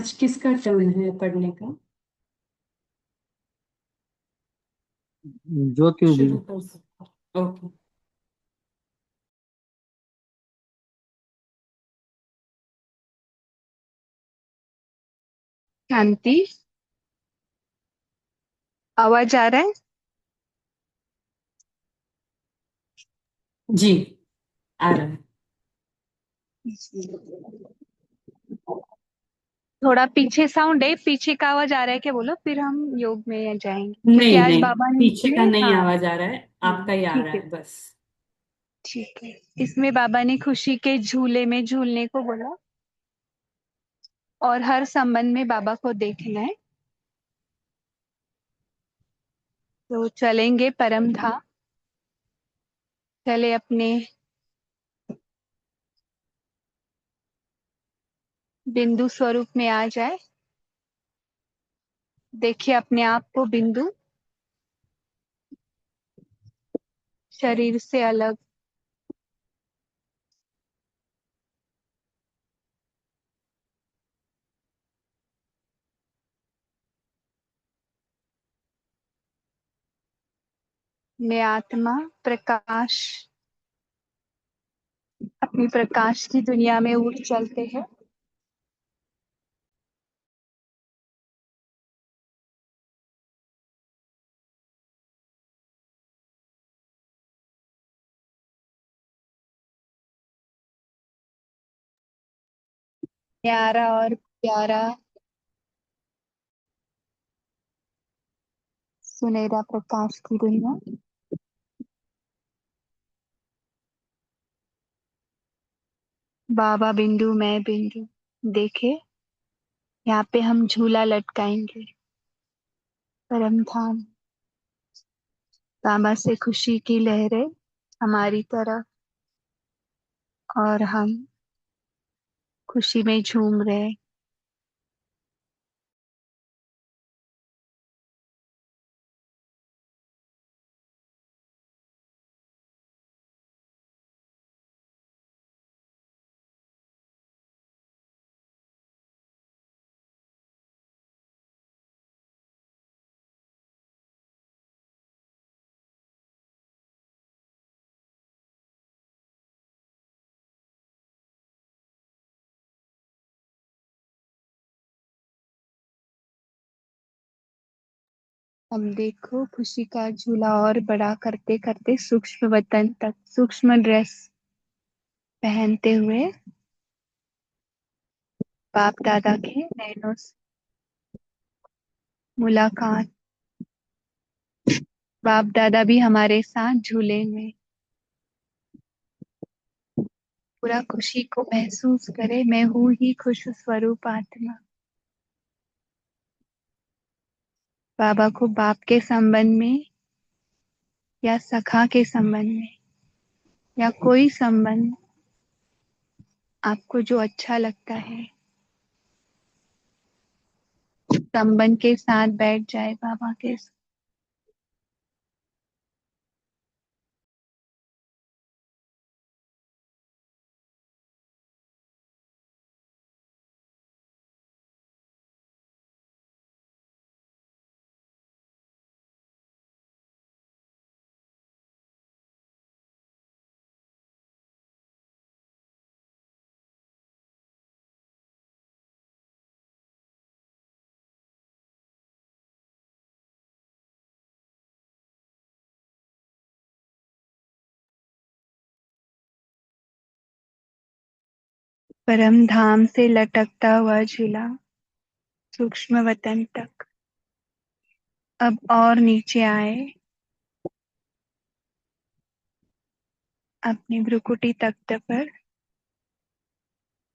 आज किसका टर्न है पढ़ने का? ज्योति दी। शुरू कर सकते। ओके। शांति। आवाज आ रहा है? जी, आ रहा है। थोड़ा पीछे साउंड है, पीछे का आवाज आ रहा है क्या बोलो, फिर हम योग में जाएंगे, क्योंकि नहीं आज नहीं, बाबा ने पीछे का इसमें, नहीं हाँ। आवाज आ रहा है, आपका ही आ रहा ठीक है। है बस। ठीक है। इसमें बाबा ने खुशी के झूले में झूलने को बोला, और हर संबंध में बाबा को देखना है। तो चलेंगे परम धाम। चले अपने बिंदु स्वरूप में आ जाए। देखिए अपने आप को बिंदु, शरीर से अलग। में आत्मा प्रकाश, अपनी प्रकाश की दुनिया में उड़ चलते हैं। प्यारा और प्यारा सुनहरा प्रकाश की दुनिया। बाबा बिंदु, मैं बिंदु। देखे, यहाँ पे हम झूला लटकाएंगे। परम धाम, बाबा से खुशी की लहरें हमारी तरफ, और हम खुशी में झूम रहे। अब देखो खुशी का झूला और बड़ा करते करते सूक्ष्म वतन तक, सूक्ष्म ड्रेस पहनते हुए बाप दादा के नैनों से मुलाकात। बाप दादा भी हमारे साथ झूले में, पूरा खुशी को महसूस करे। मैं हूँ ही खुश स्वरूप आत्मा। बाबा को बाप के संबंध में, या सखा के संबंध में, या कोई संबंध आपको जो अच्छा लगता है, संबंध के साथ बैठ जाए बाबा के साथ। परम धाम से लटकता हुआ झूला सूक्ष्म वतन तक। अब और नीचे आए, अपनी भ्रुकुटी तख्त पर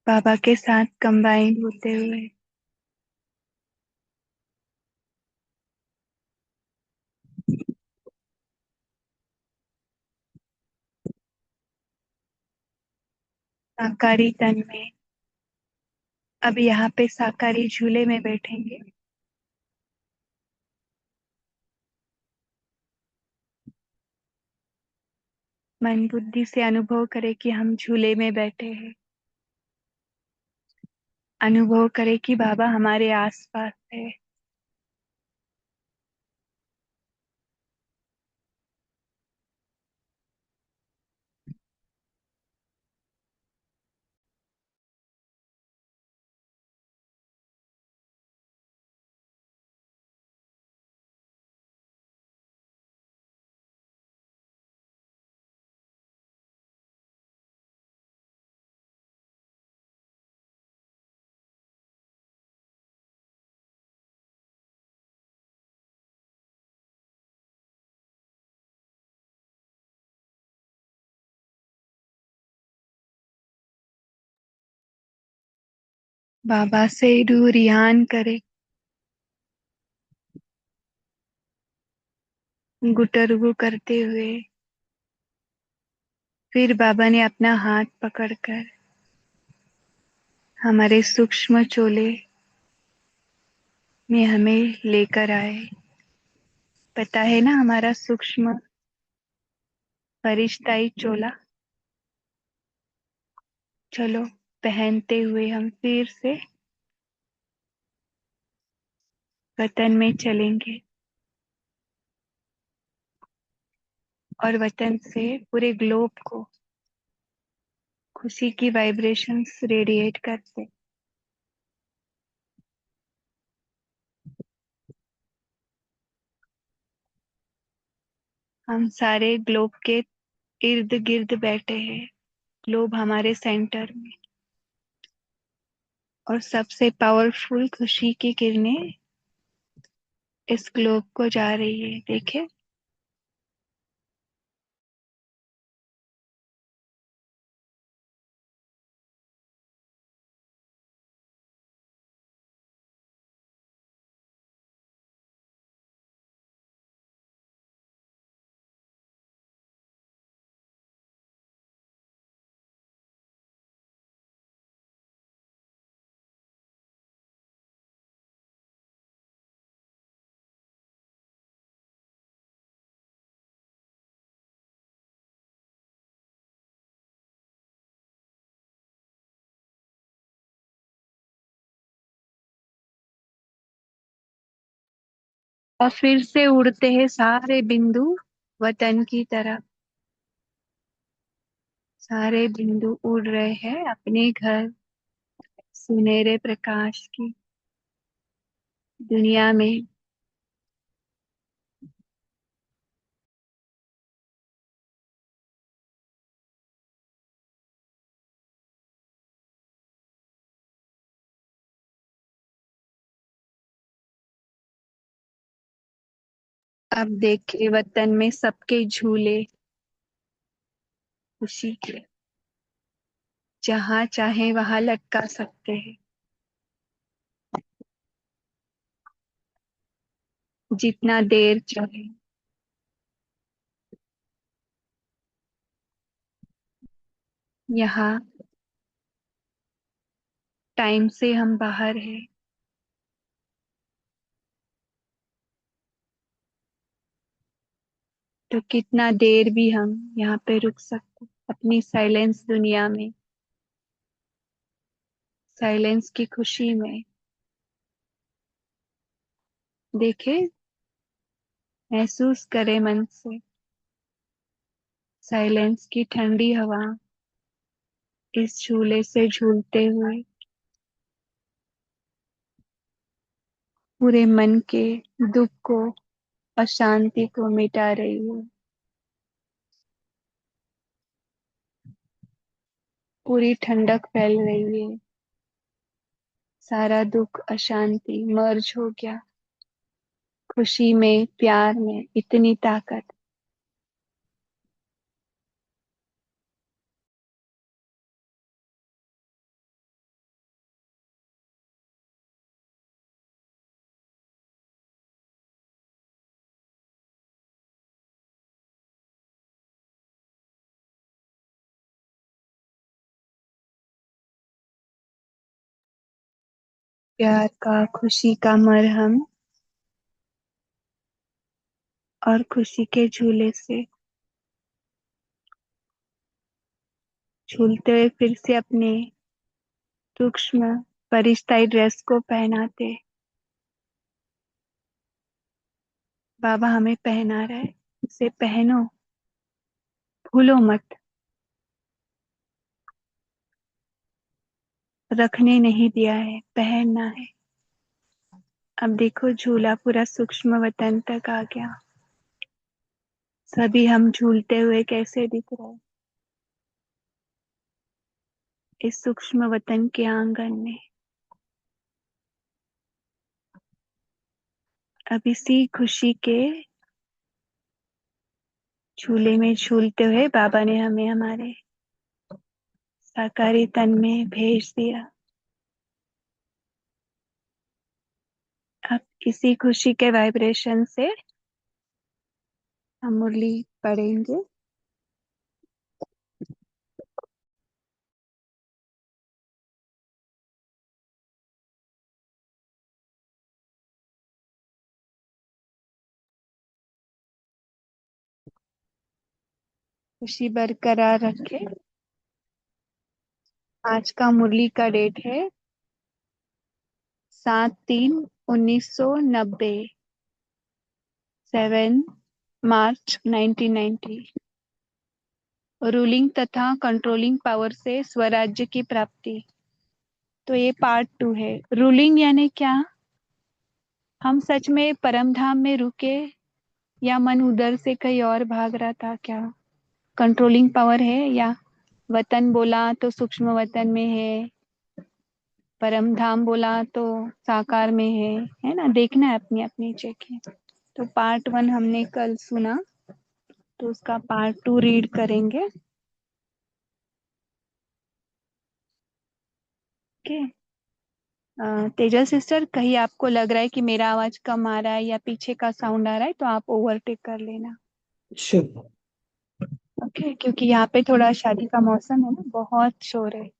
बाबा के साथ कंबाइन होते हुए। साकारी तन में, अब यहाँ पे साकारी झूले में बैठेंगे। मन बुद्धि से अनुभव करें कि हम झूले में बैठे हैं। अनुभव करें कि बाबा हमारे आसपास है। बाबा से रूह रिहान करे, गुटरगु करते हुए फिर बाबा ने अपना हाथ पकड़कर हमारे सूक्ष्म चोले में हमें लेकर आए। पता है ना हमारा सूक्ष्म फरिश्ताई चोला। चलो पहनते हुए हम फिर से वतन में चलेंगे और वतन से पूरे ग्लोब को खुशी की वाइब्रेशंस रेडिएट करते। हम सारे ग्लोब के इर्द गिर्द बैठे हैं, ग्लोब हमारे सेंटर में, और सबसे पावरफुल खुशी की किरणें इस ग्लोब को जा रही है। देखे, और फिर से उड़ते हैं सारे बिंदु वतन की तरफ। सारे बिंदु उड़ रहे हैं अपने घर सुनहरे प्रकाश की दुनिया में। अब देखे वतन में सबके झूले खुशी के, जहां चाहे वहां लटका सकते हैं, जितना देर चाहे। यहाँ टाइम से हम बाहर हैं, तो कितना देर भी हम यहाँ पे रुक सकते अपनी साइलेंस दुनिया में, साइलेंस की खुशी में। देखे, महसूस करे मन से साइलेंस की ठंडी हवा इस झूले से झूलते हुए पूरे मन के दुख को, अशांति को मिटा रही है। पूरी ठंडक फैल रही है, सारा दुख अशांति मर्ज हो गया। खुशी में, प्यार में इतनी ताकत। प्यार का, खुशी का मरहम, और खुशी के झूले से झूलते हुए फिर से अपने सूक्ष्म परिस्ताई ड्रेस को पहनाते। बाबा हमें पहना रहा है, इसे पहनो, भूलो मत। रखने नहीं दिया है, पहनना है। अब देखो झूला पूरा सूक्ष्म वतन तक आ गया। सभी हम झूलते हुए कैसे दिख रहे हैं इस सूक्ष्म वतन के आंगन में। अब इसी खुशी के झूले में झूलते हुए बाबा ने हमें हमारे साकारी तन में भेज दिया। अब इसी खुशी के वाइब्रेशन से हम मुरली पढ़ेंगे। खुशी बरकरार रखे। आज का मुरली का डेट है 7/3/1990, 7 मार्च 1990। रूलिंग तथा कंट्रोलिंग पावर से स्वराज्य की प्राप्ति। तो ये पार्ट 2 है। रूलिंग यानी क्या? हम सच में परम धाम में रुके या मन उधर से कहीं और भाग रहा था क्या? कंट्रोलिंग पावर है या वतन बोला तो सूक्ष्म वतन में है, परम धाम बोला तो साकार में है ना? देखना है, अपनी अपनी जगह। तो पार्ट 1 हमने कल सुना, तो उसका पार्ट 2 रीड करेंगे। ओके। तेजल सिस्टर, कहीं आपको लग रहा है कि मेरा आवाज कम आ रहा है या पीछे का साउंड आ रहा है तो आप ओवरटेक कर लेना। शुभ। ओके, क्योंकि यहाँ पे थोड़ा शादी का मौसम है ना, बहुत शोर है।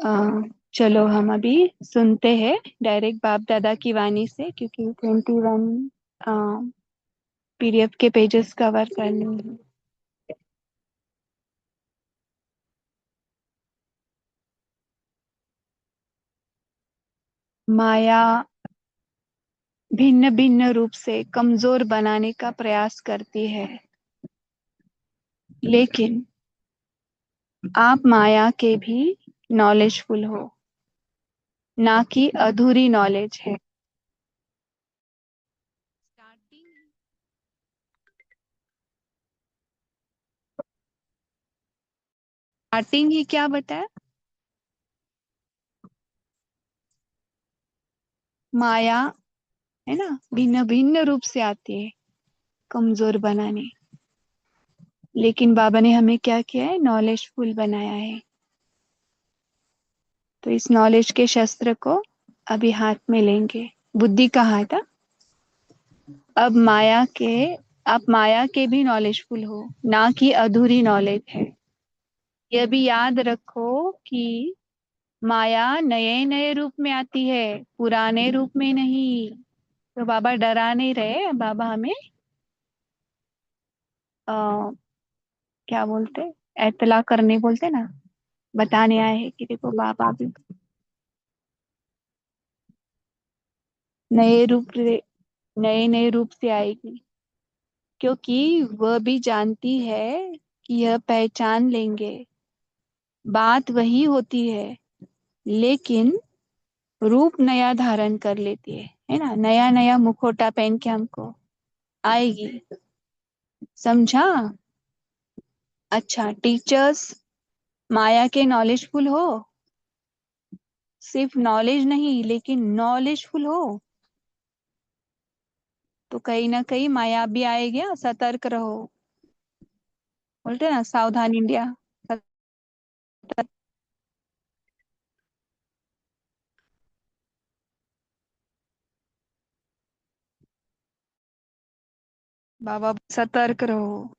अ, चलो हम अभी सुनते हैं डायरेक्ट बाप दादा की वाणी से, क्योंकि 21 पीडीएफ के पेजेस कवर करने हैं। माया भिन्न भिन्न रूप से कमजोर बनाने का प्रयास करती है, लेकिन आप माया के भी नॉलेजफुल हो, ना कि अधूरी नॉलेज है। स्टार्टिंग ही क्या बताया? माया है ना, भिन्न भिन्न रूप से आती है कमजोर बनाने, लेकिन बाबा ने हमें क्या किया है? नॉलेजफुल बनाया है। तो इस नॉलेज के शस्त्र को अभी हाथ में लेंगे। बुद्धि कहाँ था? अब आप माया के भी नॉलेजफुल हो, ना कि अधूरी नॉलेज है। यह भी याद रखो कि माया नए नए रूप में आती है, पुराने रूप में नहीं। तो बाबा डरा नहीं रहे, बाबा हमें आ, क्या बोलते, एतला करने बोलते ना, बताने आए हैं कि देखो बाबा भी नए रूप नए नए रूप से आएगी, क्योंकि वह भी जानती है कि यह पहचान लेंगे। बात वही होती है, लेकिन रूप नया धारण कर लेती है ना? नया नया मुखौटा पहन के हमको आएगी। समझा? अच्छा, टीचर्स माया के नॉलेजफुल हो, सिर्फ नॉलेज नहीं लेकिन नॉलेजफुल हो, तो कहीं ना कहीं माया भी आएगी। सतर्क रहो, बोलते हैं ना, सावधान इंडिया। सतर्क। बाबा सतर्क रहो।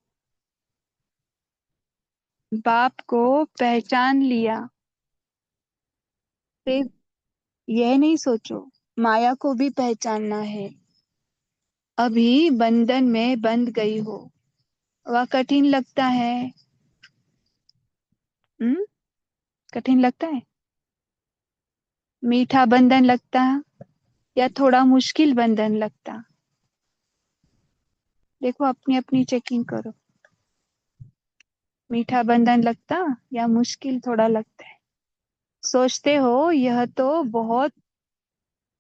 बाप को पहचान लिया, सिर्फ यह नहीं सोचो माया को भी पहचानना है। अभी बंधन में बंध गई हो, वह कठिन लगता है। हम्म, कठिन लगता है। मीठा बंधन लगता या थोड़ा मुश्किल बंधन लगता? देखो, अपनी अपनी चेकिंग करो। मीठा बंधन लगता या मुश्किल थोड़ा लगता है? सोचते हो यह तो बहुत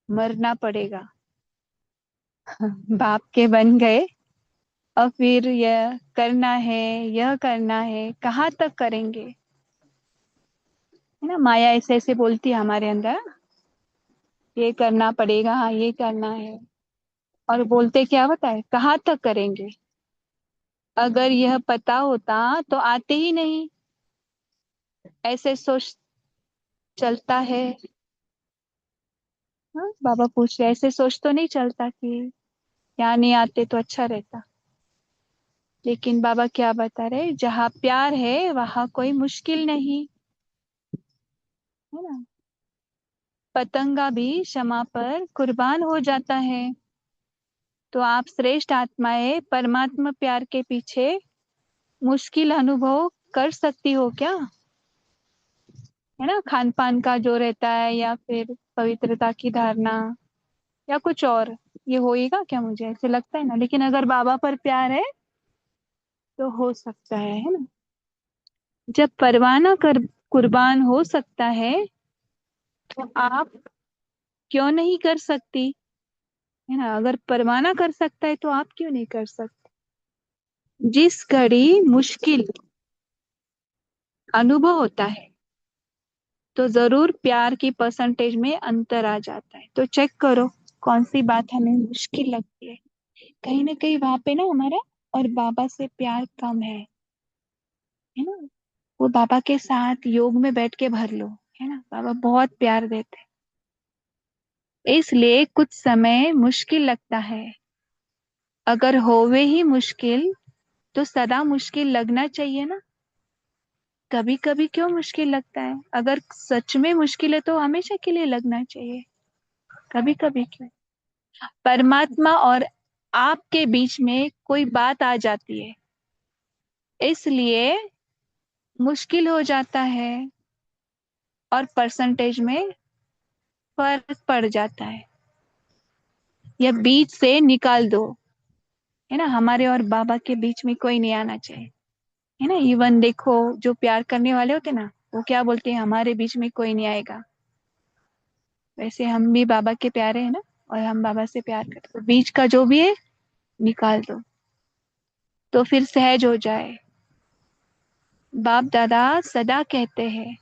मरना पड़ेगा, बाप के बन गए, और फिर यह करना है, यह करना है, कहाँ तक करेंगे? है ना, माया ऐसे ऐसे बोलती है हमारे अंदर, ये करना पड़ेगा, हाँ ये करना है। और बोलते क्या होता है, कहाँ तक करेंगे? अगर यह पता होता तो आते ही नहीं। ऐसे सोच चलता है। हाँ, बाबा पूछ रहे, ऐसे सोच तो नहीं चलता कि यहाँ नहीं आते तो अच्छा रहता। लेकिन बाबा क्या बता रहे, जहाँ प्यार है वहां कोई मुश्किल नहीं। है ना, पतंगा भी क्षमा पर कुर्बान हो जाता है। तो आप श्रेष्ठ आत्माएं परमात्मा प्यार के पीछे मुश्किल अनुभव कर सकती हो क्या? है ना, खान पान का जो रहता है, या फिर पवित्रता की धारणा, या कुछ और, ये होएगा क्या? मुझे ऐसे लगता है ना। लेकिन अगर बाबा पर प्यार है तो हो सकता है ना। जब परवाना कर कुर्बान हो सकता है तो आप क्यों नहीं कर सकती? है ना, अगर परवाना कर सकता है तो आप क्यों नहीं कर सकते? जिस घड़ी मुश्किल अनुभव होता है तो जरूर प्यार की परसेंटेज में अंतर आ जाता है। तो चेक करो कौन सी बात हमें मुश्किल लगती है। कहीं ना कहीं वहां पे ना हमारा और बाबा से प्यार कम है ना। वो बाबा के साथ योग में बैठ के भर लो, है ना, बाबा बहुत प्यार देते हैं। इसलिए कुछ समय मुश्किल लगता है। अगर होवे ही मुश्किल तो सदा मुश्किल लगना चाहिए ना। कभी कभी क्यों मुश्किल लगता है? अगर सच में मुश्किल है तो हमेशा के लिए लगना चाहिए। कभी कभी क्यों? परमात्मा और आपके बीच में कोई बात आ जाती है, इसलिए मुश्किल हो जाता है और परसेंटेज में फर्क पड़ जाता है। या बीच से निकाल दो। है ना, हमारे और बाबा के बीच में कोई नहीं आना चाहिए। है ना, इवन देखो जो प्यार करने वाले होते ना, वो क्या बोलते हैं, हमारे बीच में कोई नहीं आएगा। वैसे हम भी बाबा के प्यारे हैं ना, और हम बाबा से प्यार करते, तो बीच का जो भी है निकाल दो तो फिर सहज हो जाए। बाप दादा सदा कहते हैं,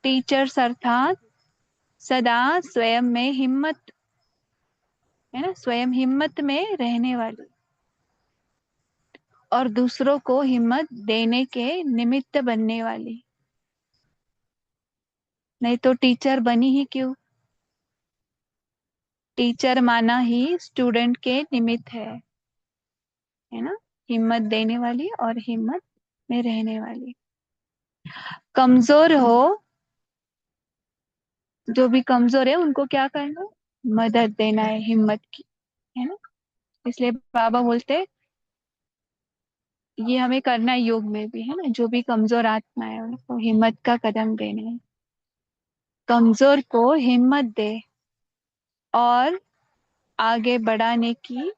टीचर्स अर्थात सदा स्वयं में हिम्मत, है ना, स्वयं हिम्मत में रहने वाली और दूसरों को हिम्मत देने के निमित्त बनने वाली। नहीं तो टीचर बनी ही क्यों? टीचर माना ही स्टूडेंट के निमित्त है ना, हिम्मत देने वाली और हिम्मत में रहने वाली। कमजोर हो, जो भी कमजोर है उनको क्या करना है? मदद देना है हिम्मत की। है ना, इसलिए बाबा बोलते ये हमें करना है योग में भी। है ना, जो भी कमजोर आत्मा है उनको हिम्मत का कदम देना है। कमजोर को हिम्मत दे और आगे बढ़ाने की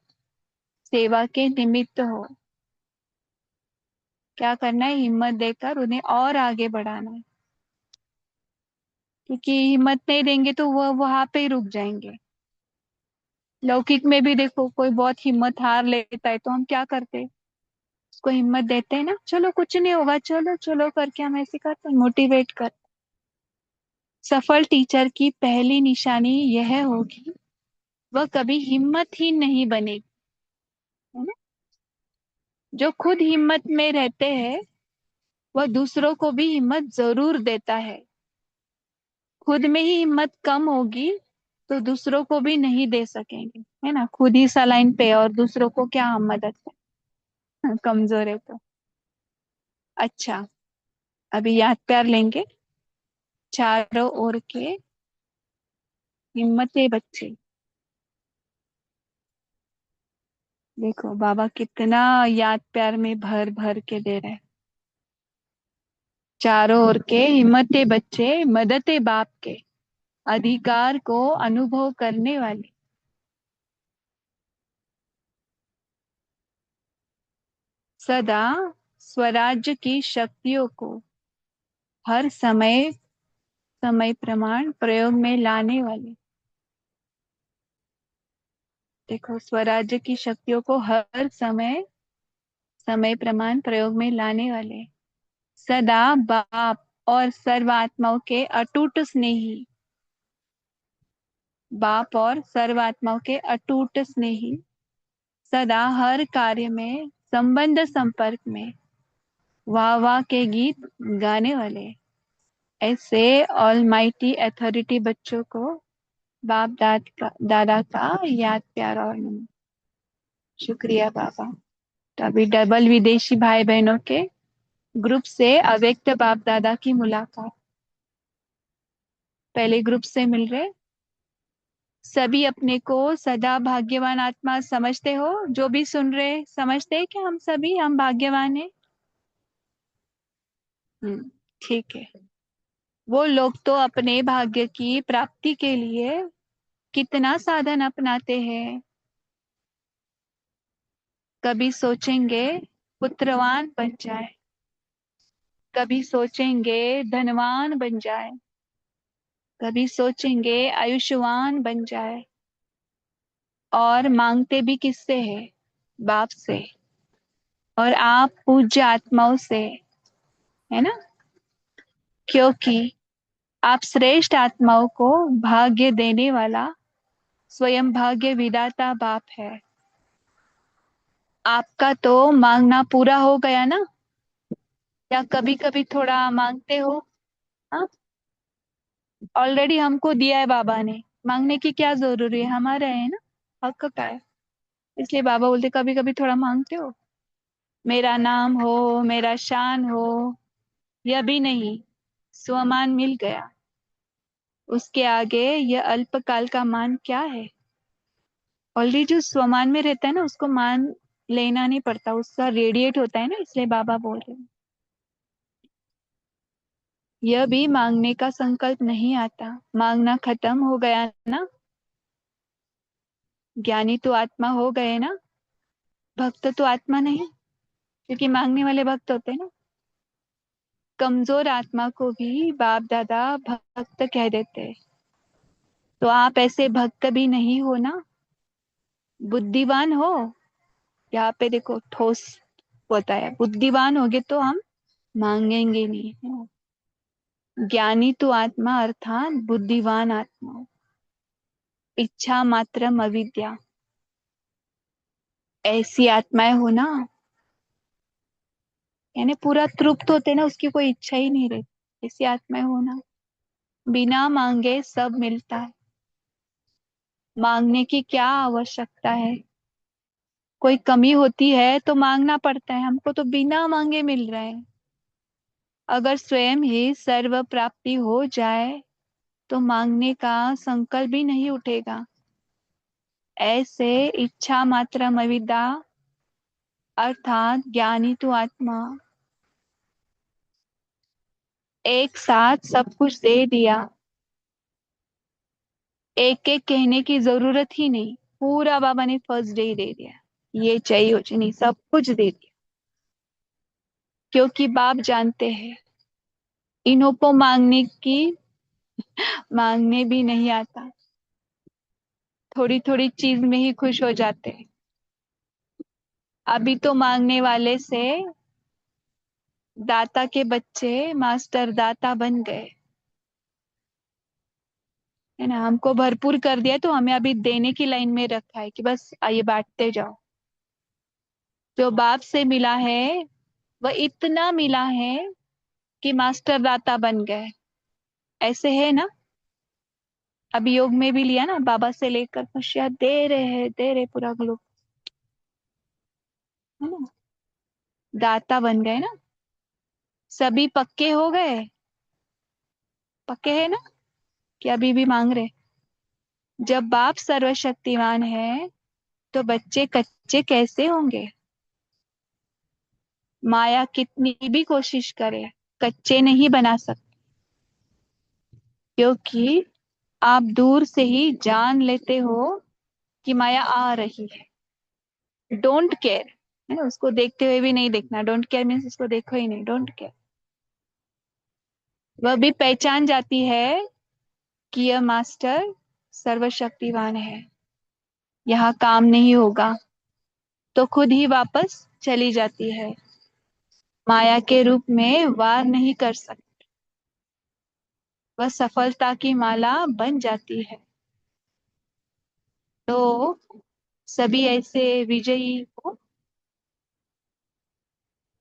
सेवा के निमित्त हो। क्या करना है? हिम्मत देकर उन्हें और आगे बढ़ाना है। क्योंकि हिम्मत नहीं देंगे तो वह वहां पे ही रुक जाएंगे। लौकिक में भी देखो, कोई बहुत हिम्मत हार लेता है तो हम क्या करते हैं? उसको हिम्मत देते हैं ना, चलो कुछ नहीं होगा, चलो चलो करके हम ऐसे करते हैं, मोटिवेट कर। सफल टीचर की पहली निशानी यह होगी, वह कभी हिम्मत ही नहीं बनेगी। है ना, जो खुद हिम्मत में रहते हैं वह दूसरों को भी हिम्मत जरूर देता है। खुद में ही हिम्मत कम होगी तो दूसरों को भी नहीं दे सकेंगे। है ना, खुद ही सलाइन पे और दूसरों को क्या हम मदद करें? कमजोर है तो। अच्छा, अभी याद प्यार लेंगे। चारों ओर के हिम्मते बच्चे, देखो बाबा कितना याद प्यार में भर भर के दे रहे हैं। चारों ओर के हिम्मते बच्चे मदते बाप के, अधिकार को अनुभव करने वाले, सदा स्वराज्य की शक्तियों को हर समय समय प्रमाण प्रयोग में लाने वाले। देखो, स्वराज्य की शक्तियों को हर समय समय प्रमाण प्रयोग में लाने वाले, सदा बाप और सर्वात्माओं के अटूट स्नेही, बाप और सर्वात्माओं के अटूट स्नेही, सदा हर कार्य में संबंध संपर्क में वाह वाह के गीत गाने वाले, ऐसे ऑलमाइटी अथॉरिटी बच्चों को बाप दादा का याद प्यार और नमन। शुक्रिया बाबा। तो अभी डबल विदेशी भाई बहनों के ग्रुप से अव्यक्त बाप दादा की मुलाकात। पहले ग्रुप से मिल रहे सभी अपने को सदा भाग्यवान आत्मा समझते हो? जो भी सुन रहे समझते हैं कि हम भाग्यवान हैं? ठीक है। वो लोग तो अपने भाग्य की प्राप्ति के लिए कितना साधन अपनाते हैं। कभी सोचेंगे पुत्रवान बन जाए, कभी सोचेंगे धनवान बन जाए, कभी सोचेंगे आयुष्मान बन जाए, और मांगते भी किससे है? बाप से और आप पूज्य आत्माओं से, है ना? क्योंकि आप श्रेष्ठ आत्माओं को भाग्य देने वाला स्वयं भाग्य विधाता बाप है। आपका तो मांगना पूरा हो गया ना? या कभी कभी थोड़ा मांगते हो? हाँ, ऑलरेडी हमको दिया है बाबा ने, मांगने की क्या जरूरी है? हमारा है ना, हक का है। इसलिए बाबा बोलते कभी कभी थोड़ा मांगते हो, मेरा नाम हो, मेरा शान हो, यह भी नहीं, स्वमान मिल गया, उसके आगे यह अल्पकाल का मान क्या है? ऑलरेडी जो स्वमान में रहता है ना, उसको मान लेना नहीं पड़ता, उसका रेडिएट होता है ना, इसलिए बाबा बोल रहे हैं। यह भी मांगने का संकल्प नहीं आता, मांगना खत्म हो गया ना, ज्ञानी तो आत्मा हो गए ना, भक्त तो आत्मा नहीं, क्योंकि मांगने वाले भक्त होते हैं ना। कमजोर आत्मा को भी बाप दादा भक्त कह देते हैं। तो आप ऐसे भक्त भी नहीं हो ना, बुद्धिवान हो। यहाँ पे देखो ठोस होता है, बुद्धिवान होगे तो हम मांगेंगे नहीं। ज्ञानी तो आत्मा अर्थात बुद्धिवान आत्मा, इच्छा मात्रम अविद्या, ऐसी आत्माएं हो ना, यानी पूरा तृप्त होते ना, उसकी कोई इच्छा ही नहीं रहती, ऐसी आत्माएं हो ना। बिना मांगे सब मिलता है, मांगने की क्या आवश्यकता है? कोई कमी होती है तो मांगना पड़ता है, हमको तो बिना मांगे मिल रहा है। अगर स्वयं ही सर्व प्राप्ति हो जाए तो मांगने का संकल्प भी नहीं उठेगा। ऐसे इच्छा मात्र अविद्या अर्थात ज्ञानी तो आत्मा एक साथ सब कुछ दे दिया, एक एक कहने की जरूरत ही नहीं, पूरा बाबा ने फर्स्ट डे ही दे दिया, ये चाहिए वो चाहिए नहीं, सब कुछ दे दिया। क्योंकि बाप जानते हैं इन्हों को मांगने भी नहीं आता, थोड़ी थोड़ी चीज में ही खुश हो जाते हैं। अभी तो मांगने वाले से दाता के बच्चे मास्टर दाता बन गए, है ना? हमको भरपूर कर दिया तो हमें अभी देने की लाइन में रखा है कि बस आइए बांटते जाओ। जो बाप से मिला है वह इतना मिला है कि मास्टर दाता बन गए, ऐसे है ना? अभी योग में भी लिया ना, बाबा से लेकर खुशियां दे रहे पूरा ग्लोब, है ना? दाता बन गए ना, सभी पक्के हो गए, पक्के है ना कि अभी भी मांग रहे? जब बाप सर्वशक्तिमान है तो बच्चे कच्चे कैसे होंगे? माया कितनी भी कोशिश करे, कच्चे नहीं बना सकती, क्योंकि आप दूर से ही जान लेते हो कि माया आ रही है। डोंट केयर, है ना, उसको देखते हुए भी नहीं देखना। डोंट केयर मीन्स उसको देखो ही नहीं, डोंट केयर। वह भी पहचान जाती है कि यह मास्टर सर्वशक्तिवान है, यहाँ काम नहीं होगा, तो खुद ही वापस चली जाती है। माया के रूप में वार नहीं कर सकती, वह सफलता की माला बन जाती है। तो सभी ऐसे विजयी को,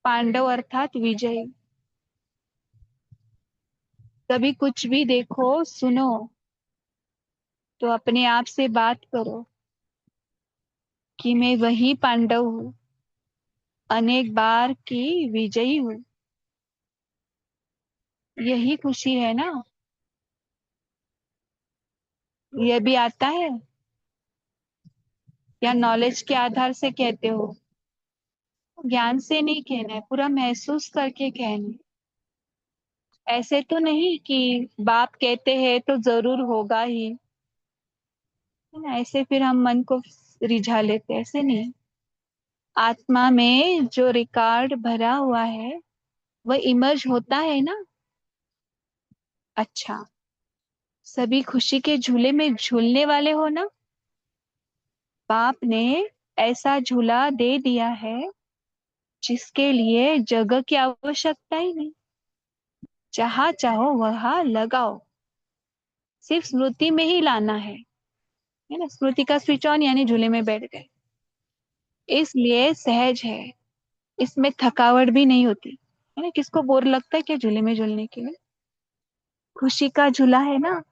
पांडव अर्थात विजयी, कभी कुछ भी देखो सुनो तो अपने आप से बात करो कि मैं वही पांडव हूँ, अनेक बार की विजयी हूँ। यही खुशी है ना। ये भी आता है या नॉलेज के आधार से कहते हो? ज्ञान से नहीं कहना है, पूरा महसूस करके कहना है। ऐसे तो नहीं कि बाप कहते हैं तो जरूर होगा ही, है ना, ऐसे फिर हम मन को रिझा लेते, ऐसे नहीं। आत्मा में जो रिकॉर्ड भरा हुआ है वह इमर्ज होता है ना। अच्छा, सभी खुशी के झूले में झूलने वाले हो ना। बाप ने ऐसा झूला दे दिया है जिसके लिए जगह की आवश्यकता ही नहीं, जहां चाहो वहां लगाओ, सिर्फ स्मृति में ही लाना है ना। स्मृति का स्विच ऑन यानी झूले में बैठ गए, इसलिए सहज है, इसमें थकावट भी नहीं होती, है ना। किसको बोर लगता है क्या झूले में झूलने के लिए? खुशी का झूला है ना,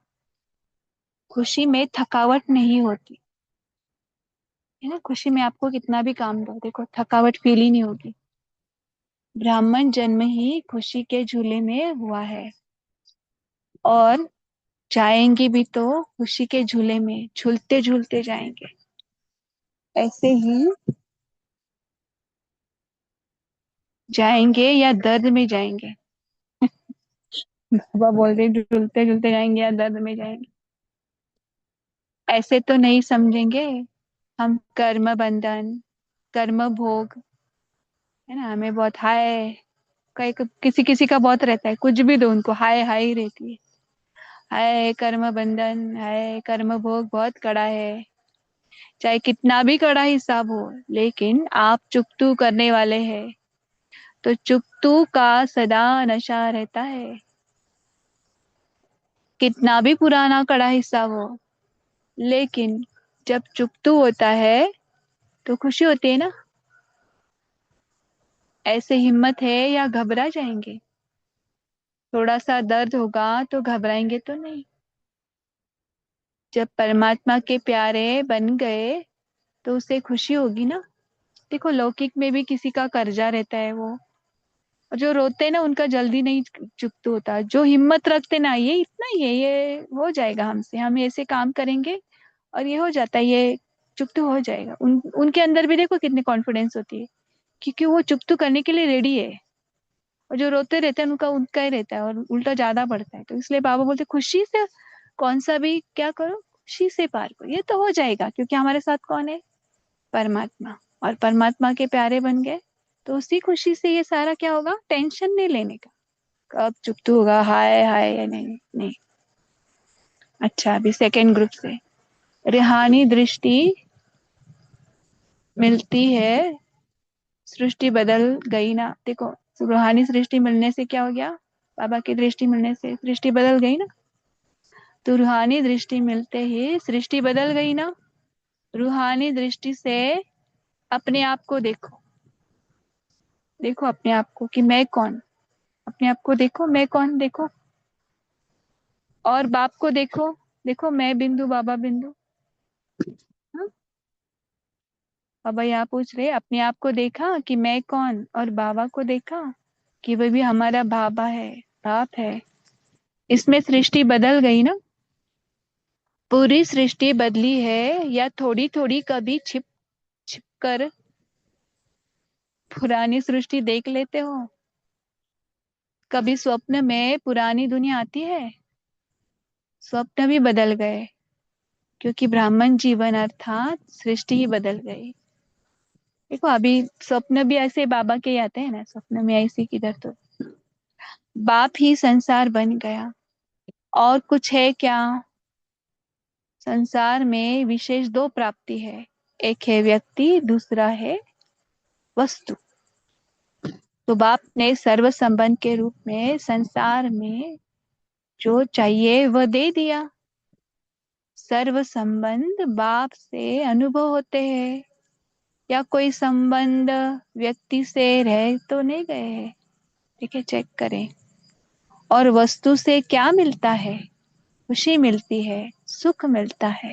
खुशी में थकावट नहीं होती, है ना। खुशी में आपको कितना भी काम दो, देखो थकावट फील ही नहीं होगी। ब्राह्मण जन्म ही खुशी के झूले में हुआ है, और जाएंगे भी तो खुशी के झूले में झूलते झूलते जाएंगे। ऐसे ही जाएंगे या दर्द में जाएंगे? बाबा बोल रहे झूलते झूलते जाएंगे या दर्द में जाएंगे? ऐसे तो नहीं समझेंगे। हम कर्म बंधन, कर्म भोग, है ना, हमें बहुत हाय, कई किसी किसी का बहुत रहता है, कुछ भी दो उनको हाय हाय ही रहती है। हाय कर्म बंधन, हाय कर्म भोग बहुत कड़ा है, चाहे कितना भी कड़ा हिसाब हो, लेकिन आप चुकतू करने वाले हैं तो चुकतू का सदा नशा रहता है। कितना भी पुराना कड़ा हिसाब हो, लेकिन जब चुकतू होता है तो खुशी होती है ना। ऐसे हिम्मत है या घबरा जाएंगे? थोड़ा सा दर्द होगा तो घबराएंगे तो नहीं। जब परमात्मा के प्यारे बन गए तो उसे खुशी होगी ना। देखो लौकिक में भी किसी का कर्जा रहता है, वो और जो रोते हैं ना उनका जल्दी नहीं चुकता होता। जो हिम्मत रखते ना, ये इतना ही है, ये हो जाएगा हमसे, हम ऐसे काम करेंगे और ये हो जाता है, ये चुकतू हो जाएगा। उनके अंदर भी देखो कितनी कॉन्फिडेंस होती है, क्योंकि वो चुकतू करने के लिए रेडी है। और जो रोते रहते हैं उनका उनका ही रहता है और उल्टा ज्यादा बढ़ता है। तो इसलिए बाबा बोलते खुशी से कौन सा भी क्या करो, खुशी से पार करो, ये तो हो जाएगा, क्योंकि हमारे साथ कौन है? परमात्मा। और परमात्मा के प्यारे बन गए तो उसी खुशी से ये सारा क्या होगा, टेंशन नहीं लेने का, कब चुप होगा, हाय हाय या नहीं नहीं। अच्छा, अभी सेकेंड ग्रुप से रूहानी दृष्टि मिलती है, सृष्टि बदल गई ना। देखो रूहानी सृष्टि मिलने से क्या हो गया, बाबा की दृष्टि मिलने से सृष्टि बदल गई ना। तो रूहानी दृष्टि मिलते ही सृष्टि बदल गई ना। रूहानी दृष्टि से अपने आप को देखो, देखो अपने आप को कि मैं कौन, अपने आप को देखो मैं कौन, देखो। और बाप को देखो, देखो मैं बिंदु बाबा बिंदु। हाँ? बाबा यहाँ पूछ रहे अपने आप को देखा कि मैं कौन, और बाबा को देखा कि वह भी हमारा बाबा है, बाप है। इसमें सृष्टि बदल गई ना। पूरी सृष्टि बदली है या थोड़ी थोड़ी, कभी छिप छिप कर पुरानी सृष्टि देख लेते हो? कभी स्वप्न में पुरानी दुनिया आती है? स्वप्न भी बदल गए, क्योंकि ब्राह्मण जीवन अर्थात सृष्टि ही बदल गई। देखो अभी स्वप्न भी ऐसे बाबा के ही आते हैं ना, स्वप्न में ऐसे किधर तो बाप ही संसार बन गया। और कुछ है क्या? संसार में विशेष दो प्राप्ति है, एक है व्यक्ति, दूसरा है वस्तु। तो बाप ने सर्व संबंध के रूप में संसार में जो चाहिए वह दे दिया। सर्व संबंध बाप से अनुभव होते हैं, या कोई संबंध व्यक्ति से रह तो नहीं गए हैं। ठीक है, चेक करें। और वस्तु से क्या मिलता है? खुशी मिलती है, सुख मिलता है।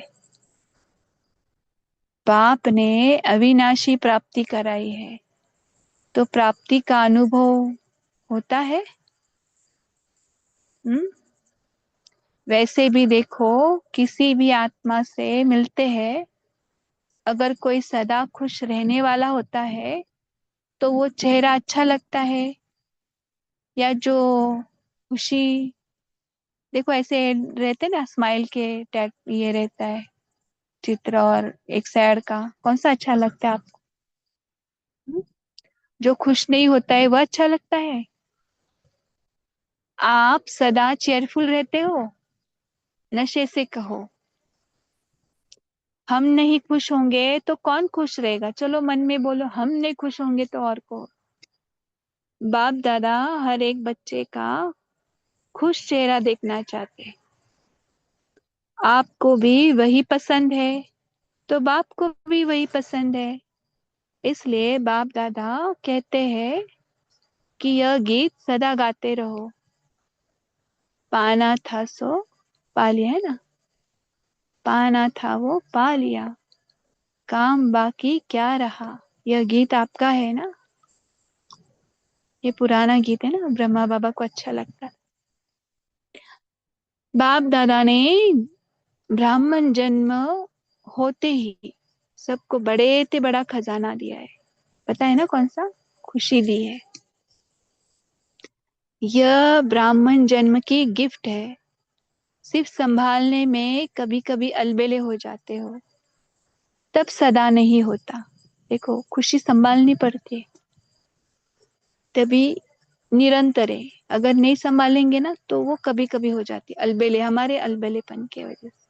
बाप ने अविनाशी प्राप्ति कराई है, तो प्राप्ति का अनुभव होता है। हम्म। वैसे भी देखो, किसी भी आत्मा से मिलते हैं, अगर कोई सदा खुश रहने वाला होता है तो वो चेहरा अच्छा लगता है, या जो खुशी, देखो ऐसे रहते ना स्माइल के टैग ये रहता है चित्र, और एक सैड का, कौन सा अच्छा लगता है आपको? हम्म? जो खुश नहीं होता है वह अच्छा लगता है। आप सदा चेयरफुल रहते हो, नशे से कहो। हम नहीं खुश होंगे तो कौन खुश रहेगा? चलो मन में बोलो, हम नहीं खुश होंगे तो और को। बाप दादा हर एक बच्चे का खुश चेहरा देखना चाहते हैं। आपको भी वही पसंद है, तो बाप को भी वही पसंद है। इसलिए बाप दादा कहते हैं कि यह गीत सदा गाते रहो। पाना था सो पा लिया, है ना? पाना था वो पा लिया, काम बाकी क्या रहा। यह गीत आपका है ना? ये पुराना गीत है ना, ब्रह्मा बाबा को अच्छा लगता है। बाप दादा ने ब्राह्मण जन्म होते ही सबको बड़े से बड़ा खजाना दिया है। पता है ना कौन सा? खुशी दी है। यह ब्राह्मण जन्म की गिफ्ट है। सिर्फ संभालने में कभी कभी अलबेले हो जाते हो, तब सदा नहीं होता। देखो खुशी संभालनी पड़ती है, तभी निरंतर है। अगर नहीं संभालेंगे ना तो वो कभी कभी हो जाती है अलबेले, हमारे अलबेलेपन के वजह से।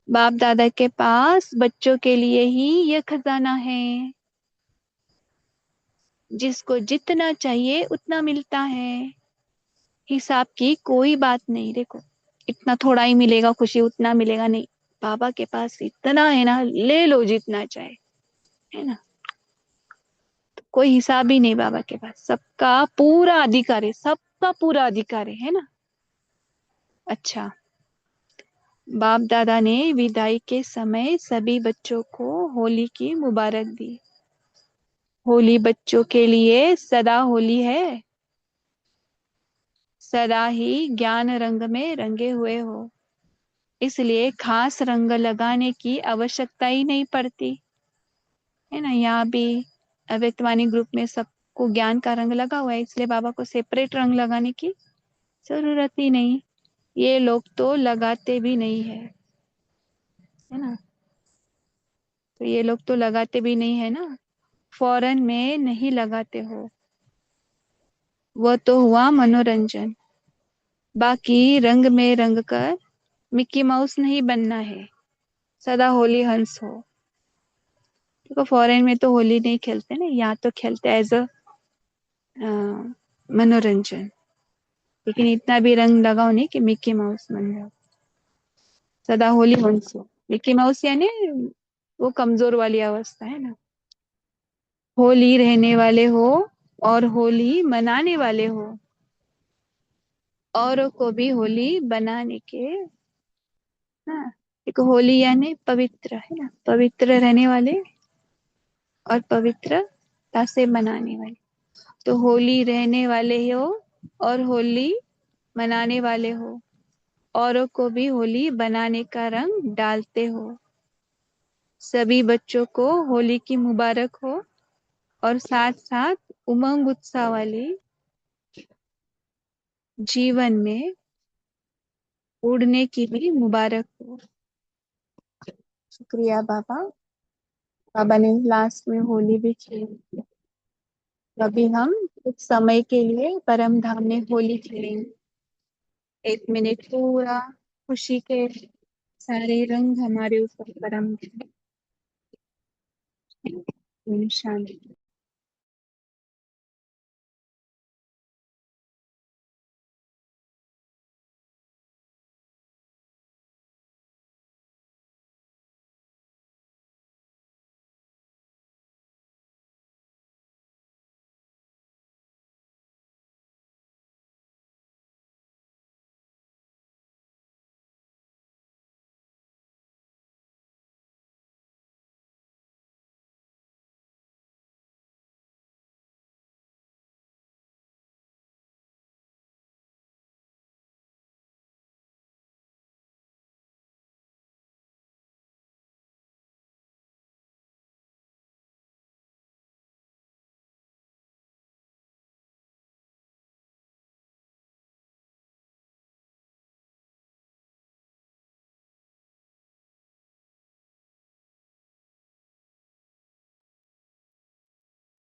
बाप दादा के पास बच्चों के लिए ही यह खजाना है। जिसको जितना चाहिए उतना मिलता है, हिसाब की कोई बात नहीं। देखो इतना थोड़ा ही मिलेगा खुशी, उतना मिलेगा नहीं। बाबा के पास इतना है ना, ले लो जितना चाहे, है ना? तो कोई हिसाब ही नहीं बाबा के पास, सबका पूरा अधिकार है, सबका पूरा अधिकार है ना? अच्छा, बाप दादा ने विदाई के समय सभी बच्चों को होली की मुबारक दी। होली बच्चों के लिए सदा होली है। सदा ही ज्ञान रंग में रंगे हुए हो, इसलिए खास रंग लगाने की आवश्यकता ही नहीं पड़ती, है ना? यहाँ भी अव्यक्तवाणी ग्रुप में सबको ज्ञान का रंग लगा हुआ है, इसलिए बाबा को सेपरेट रंग लगाने की जरूरत ही नहीं। ये लोग तो लगाते भी नहीं है ना? तो ये लोग तो लगाते भी नहीं है ना, फॉरेन में नहीं लगाते हो। वह तो हुआ मनोरंजन। बाकी रंग में रंग कर मिक्की माउस नहीं बनना है, सदा होली हंस हो। देखो फॉरेन में तो होली नहीं खेलते ना, यहाँ तो खेलते एज अ मनोरंजन। लेकिन इतना भी रंग लगाओ नहीं कि मिक्की माउस बन जाओ। सदा होली हंस हो। मिक्की माउस यानी वो कमजोर वाली अवस्था है ना। होली रहने वाले हो और होली मनाने वाले हो, औरों को भी होली बनाने के। हाँ, एक होली यानी पवित्र, है ना? पवित्र रहने वाले और पवित्रता से मनाने वाले। तो होली रहने वाले हो और होली मनाने वाले हो, औरों को भी होली बनाने का रंग डालते हो। सभी बच्चों को होली की मुबारक हो, और साथ साथ उमंग उत्साह वाली जीवन में उड़ने की भी मुबारक हो। शुक्रिया बाबा। बाबा ने लास्ट में होली भी खेली। अभी हम कुछ समय के लिए परम धाम में होली खेलेंगे। 1 मिनट पूरा खुशी के सारे रंग हमारे ऊपर परम धाम। ओम शांति।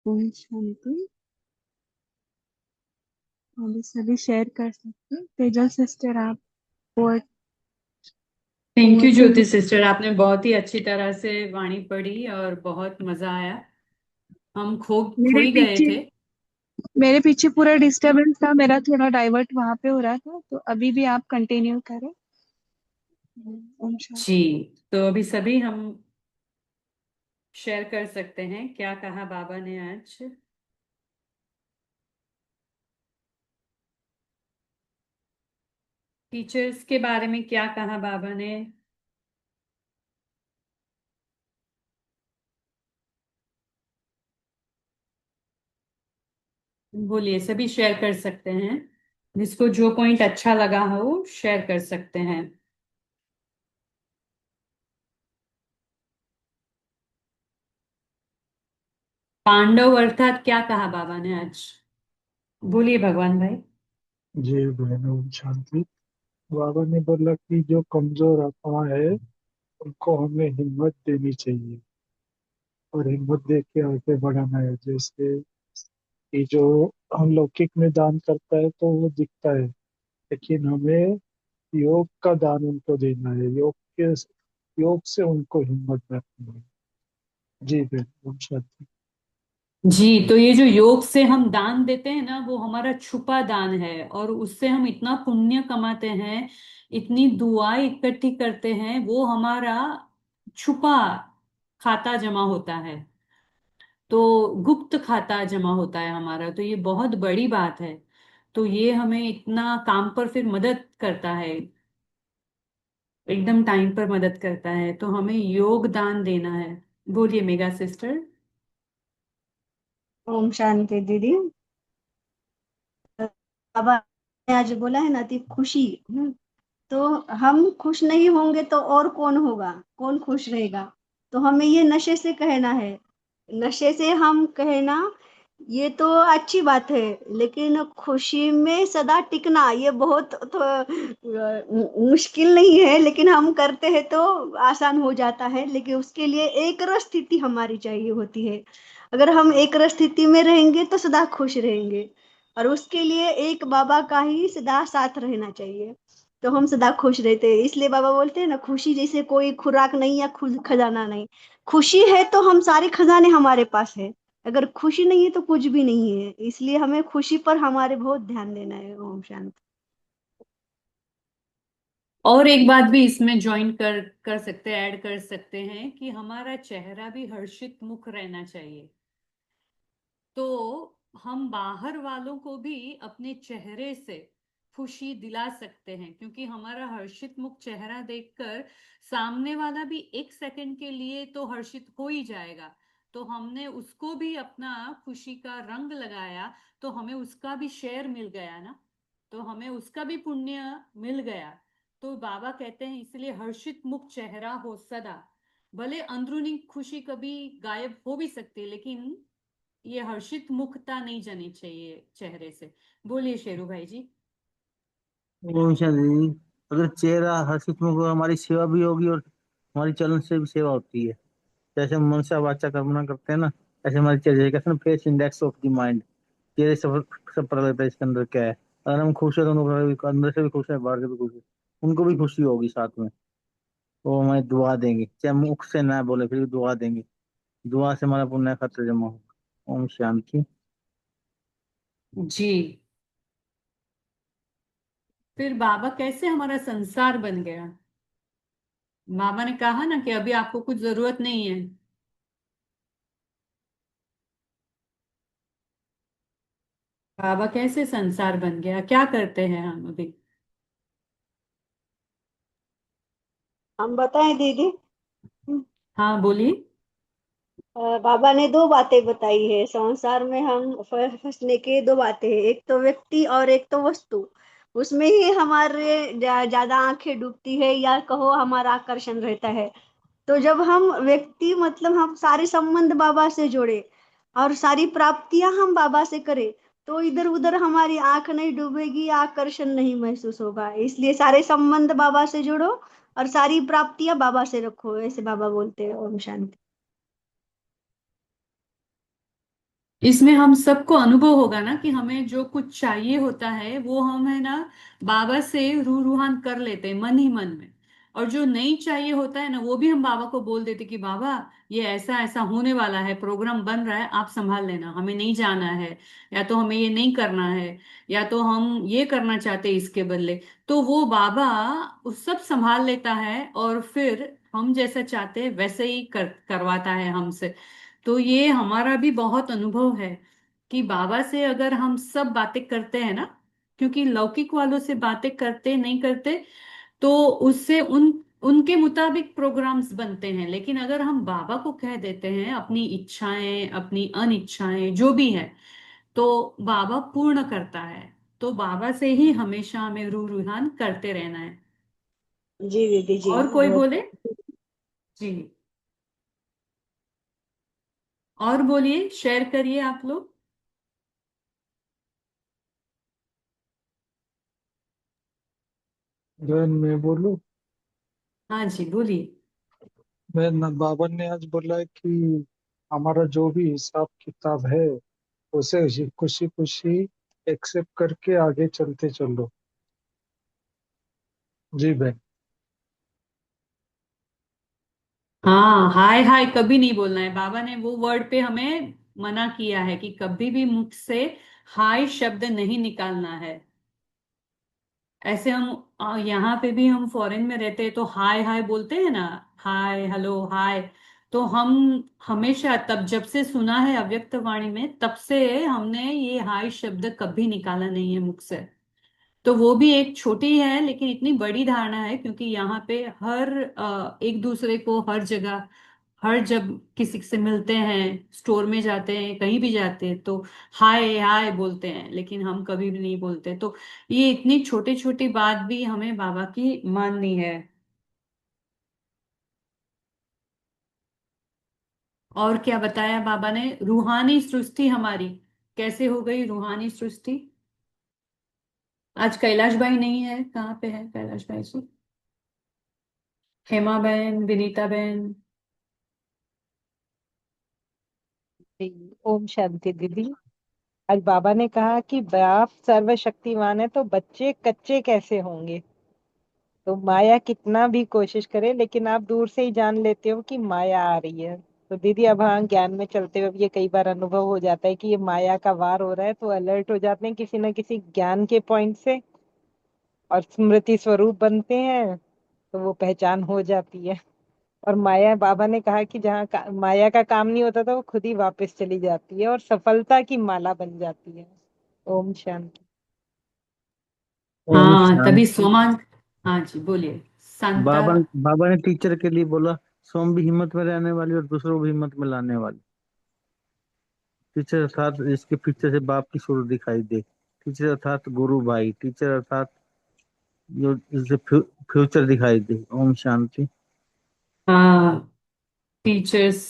ओम शांति। हम सभी शेयर कर सकते हैं। तेजल सिस्टर आप वर्ड थैंक यू वर्ड से ज्योति सिस्टर, आपने बहुत ही अच्छी तरह से वाणी पढ़ी और बहुत मजा आया। हम खो मेरे ही गए पीछे थे। मेरे पीछे पूरा डिस्टरबेंस था, मेरा थोड़ा डाइवर्ट वहां पे हो रहा था, तो अभी भी आप कंटिन्यू करें। ओम जी, शांति। तो अभी सभी हम शेयर कर सकते हैं क्या कहा बाबा ने आज। टीचर्स के बारे में क्या कहा बाबा ने। बोलिए, सभी शेयर कर सकते हैं। जिसको जो पॉइंट अच्छा लगा हो शेयर कर सकते हैं। पांडव अर्थात क्या कहा बाबा ने आज। बोलिए भगवान भाई। जी बहन ओम शांति। बाबा ने बोला कि जो कमजोर आत्मा है उनको हमें हिम्मत देनी चाहिए और हिम्मत दे के आगे बढ़ाना है। जैसे कि जो हम लौकिक में दान करता है तो वो दिखता है, लेकिन हमें योग का दान उनको देना है। योग से उनको हिम्मत रखनी है। जी बहन ओम शांति। जी, तो ये जो योग से हम दान देते हैं ना, वो हमारा छुपा दान है और उससे हम इतना पुण्य कमाते हैं, इतनी दुआएं इकट्ठी करते हैं, वो हमारा छुपा खाता जमा होता है। तो गुप्त खाता जमा होता है हमारा, तो ये बहुत बड़ी बात है। तो ये हमें इतना काम पर फिर मदद करता है, एकदम टाइम पर मदद करता है। तो हमें योगदान देना है। बोलिए मेगा सिस्टर। ओम शांति दीदी। बाबा ने आज बोला है ना कि खुशी। तो हम खुश नहीं होंगे तो और कौन होगा, कौन खुश रहेगा। तो हमें ये नशे से कहना है, नशे से हम कहना ये तो अच्छी बात है, लेकिन खुशी में सदा टिकना ये बहुत तो मुश्किल नहीं है, लेकिन हम करते हैं तो आसान हो जाता है। लेकिन उसके लिए एक रस स्थिति हमारी चाहिए होती है। अगर हम एक रस स्थिति में रहेंगे तो सदा खुश रहेंगे, और उसके लिए एक बाबा का ही सदा साथ रहना चाहिए, तो हम सदा खुश रहते हैं। इसलिए बाबा बोलते हैं ना, खुशी जैसे कोई खुराक नहीं या खुद खजाना नहीं। खुशी है तो हम सारे खजाने हमारे पास है, अगर खुशी नहीं है तो कुछ भी नहीं है। इसलिए हमें खुशी पर हमारे बहुत ध्यान देना है। ओम शांति। और एक बात भी इसमें ज्वाइन कर कर सकते हैं, ऐड कर सकते हैं कि हमारा चेहरा भी हर्षित मुख रहना चाहिए। तो हम बाहर वालों को भी अपने चेहरे से खुशी दिला सकते हैं, क्योंकि हमारा हर्षित मुख चेहरा देखकर सामने वाला भी एक सेकंड के लिए तो हर्षित हो ही जाएगा। तो हमने उसको भी अपना खुशी का रंग लगाया, तो हमें उसका भी शेयर मिल गया ना, तो हमें उसका भी पुण्य मिल गया। तो बाबा कहते हैं इसलिए हर्षित मुख चेहरा हो सदा। भले अंदरूनी खुशी कभी गायब हो भी सकती है, लेकिन ये हर्षित मुखता नहीं जानी चाहिए चेहरे से। बोलिए शेरू भाई जी। ओम शांति। अगर चेहरा हर्षित मुख होगा, हमारी सेवा भी होगी और हमारी चलन से भी सेवा होती है। जैसे हम मनसा वाचा कर्मणा करते हैं ना, ऐसे हमारे चेहरे कहते हैं face index of the mind, चेहरे से सब पता लगता है इसके अंदर क्या है। अगर हम खुश है तो उनको अंदर से भी खुश है, बाहर से भी खुश है, उनको भी खुशी होगी साथ में। वो हमें दुआ देंगे, चाहे मुख से ना बोले फिर भी दुआ देंगे। दुआ से हमारा पुण्य खर्च जमा होगा। ओम शांति। जी। फिर बाबा कैसे हमारा संसार बन गया? बाबा ने कहा ना कि अभी आपको कुछ जरूरत नहीं है। बाबा कैसे संसार बन गया, क्या करते हैं हम अभी? हम बताएं दीदी? हाँ बोलिए। बाबा ने दो बातें बताई है संसार में हम फंसने के। दो बातें हैं, एक तो व्यक्ति और एक तो वस्तु। उसमें ही हमारे ज्यादा आंखें डूबती है, या कहो हमारा आकर्षण रहता है। तो जब हम व्यक्ति मतलब हम सारे संबंध बाबा से जोड़े और सारी प्राप्तियां हम बाबा से करें, तो इधर उधर हमारी आंख नहीं डूबेगी, आकर्षण नहीं महसूस होगा। इसलिए सारे संबंध बाबा से जोड़ो और सारी प्राप्तियां बाबा से रखो, ऐसे बाबा बोलते हैं। ओम शांति। इसमें हम सबको अनुभव होगा ना कि हमें जो कुछ चाहिए होता है वो हम है ना बाबा से रूहान कर लेते हैं मन ही मन में। और जो नहीं चाहिए होता है ना वो भी हम बाबा को बोल देते कि बाबा ये ऐसा ऐसा होने वाला है, प्रोग्राम बन रहा है, आप संभाल लेना, हमें नहीं जाना है, या तो हमें ये नहीं करना है, या तो हम ये करना चाहते हैं इसके बदले। तो वो बाबा उस सब संभाल लेता है और फिर हम जैसा चाहते हैं वैसे ही करवाता है हमसे। तो ये हमारा भी बहुत अनुभव है कि बाबा से अगर हम सब बातें करते हैं ना, क्योंकि लौकिक वालों से बातें करते नहीं करते तो उससे उनके मुताबिक प्रोग्राम्स बनते हैं। लेकिन अगर हम बाबा को कह देते हैं अपनी इच्छाएं अपनी अनिच्छाएं जो भी है, तो बाबा पूर्ण करता है। तो बाबा से ही हमेशा हमें रूहान करते रहना है। जी दीदी जी। और कोई बोले? जी। और बोलिए, शेयर करिए आप लोग। बहन मैं बोलूं? हाँ जी बोलिए। बहन, बाबा ने आज बोला है कि हमारा जो भी हिसाब किताब है उसे खुशी खुशी एक्सेप्ट करके आगे चलते चलो। जी बहन। हाँ, हाय हाय कभी नहीं बोलना है। बाबा ने वो वर्ड पे हमें मना किया है कि कभी भी मुख से हाय शब्द नहीं निकालना है। ऐसे हम यहाँ पे भी हम फॉरेन में रहते हैं तो हाय हाय बोलते हैं ना, हाय हेलो हाय। तो हम हमेशा तब जब से सुना है अव्यक्त वाणी में तब से हमने ये हाय शब्द कभी निकाला नहीं है मुख से। तो वो भी एक छोटी है लेकिन इतनी बड़ी धारणा है, क्योंकि यहाँ पे हर एक दूसरे को हर जगह, हर जब किसी से मिलते हैं, स्टोर में जाते हैं, कहीं भी जाते हैं तो हाय हाय बोलते हैं, लेकिन हम कभी भी नहीं बोलते। तो ये इतनी छोटी छोटी बात भी हमें बाबा की माननी है। और क्या बताया बाबा ने? रूहानी सृष्टि हमारी कैसे हो गई रूहानी सृष्टि? आज कैलाश भाई नहीं है, कहाँ पे है कैलाश भाई जी? हेमा बहन, विनीता बहन। जी, ओम शांति दीदी। आज बाबा ने कहा कि बाप सर्वशक्तिमान है तो बच्चे कच्चे कैसे होंगे। तो माया कितना भी कोशिश करे लेकिन आप दूर से ही जान लेते हो कि माया आ रही है। तो दीदी अब हाँ ज्ञान में चलते हुए ये कई बार अनुभव हो जाता है कि ये माया का वार हो रहा है, तो अलर्ट हो जाते हैं किसी न किसी ज्ञान के पॉइंट से और स्मृति स्वरूप बनते हैं, तो वो पहचान हो जाती है। और माया, बाबा ने कहा कि जहाँ माया का काम नहीं होता था वो खुद ही वापस चली जाती है और सफलता की माला बन जाती है। ओम शांति। ओम हाँ तभी शांति। सोमान। हाँ जी बोलिए। शांता। बाबा बाबा ने टीचर के लिए बोला, स्वयं भी हिम्मत में रहने वाली और दूसरों को भी हिम्मत में लाने वाली। टीचर अर्थात इसके पीछे से बाप की सूरत दिखाई दे। टीचर अर्थात गुरु भाई, टीचर अर्थात जो इससे फ्यूचर दिखाई दे। ओम शांति। हाँ, टीचर्स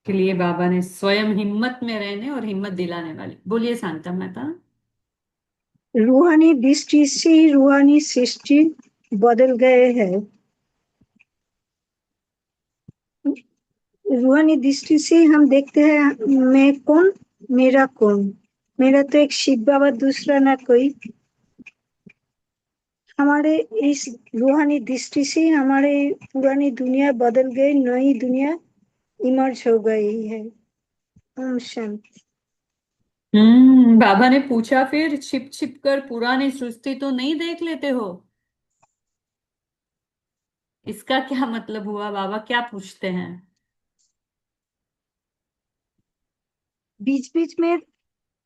के लिए बाबा ने स्वयं हिम्मत में रहने और हिम्मत दिलाने वाली। बोलिए शांता माता। रूहानी दृष्टि से रूहानी सृष्टि बदल गए हैं। रूहानी दृष्टि से हम देखते हैं मैं कौन, मेरा कौन। मेरा तो एक शिव बाबा, दूसरा ना कोई। हमारे इस रूहानी दृष्टि से हमारे पुरानी दुनिया बदल गई, नई दुनिया इमर्ज हो गई है। ओम शांति। बाबा ने पूछा, फिर छिप छिप कर पुरानी सृष्टि तो नहीं देख लेते हो? इसका क्या मतलब हुआ? बाबा क्या पूछते हैं? बीच बीच में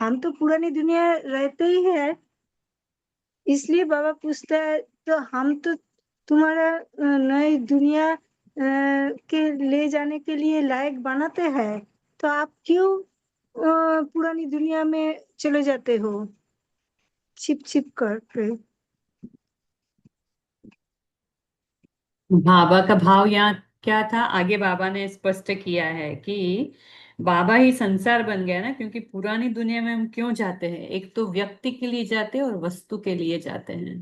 हम तो पुरानी दुनिया रहते ही है, इसलिए बाबा पूछता है तो हम तो तुम्हारा नई दुनिया के ले जाने के लिए लायक बनाते हैं, तो आप क्यों पुरानी दुनिया में चले जाते हो छिप छिप करके। बाबा का भाव यहाँ क्या था, आगे बाबा ने स्पष्ट किया है कि बाबा ही संसार बन गया ना, क्योंकि पुरानी दुनिया में हम क्यों जाते हैं? एक तो व्यक्ति के लिए जाते हैं और वस्तु के लिए जाते हैं।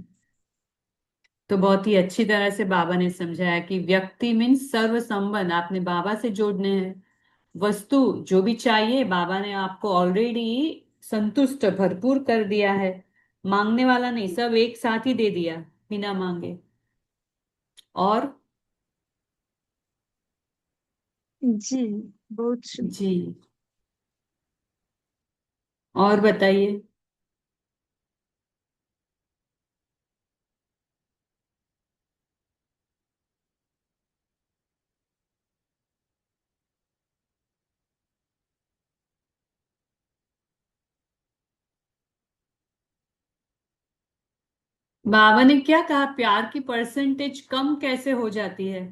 तो बहुत ही अच्छी तरह से बाबा ने समझाया कि व्यक्ति मीन्स सर्व संबंध आपने बाबा से जोड़ने हैं। वस्तु जो भी चाहिए बाबा ने आपको ऑलरेडी संतुष्ट भरपूर कर दिया है। मांगने वाला नहीं, सब एक साथ ही दे दिया बिना मांगे। और जी, बहुत जी, और बताइए। बाबा ने क्या कहा, प्यार की परसेंटेज कम कैसे हो जाती है?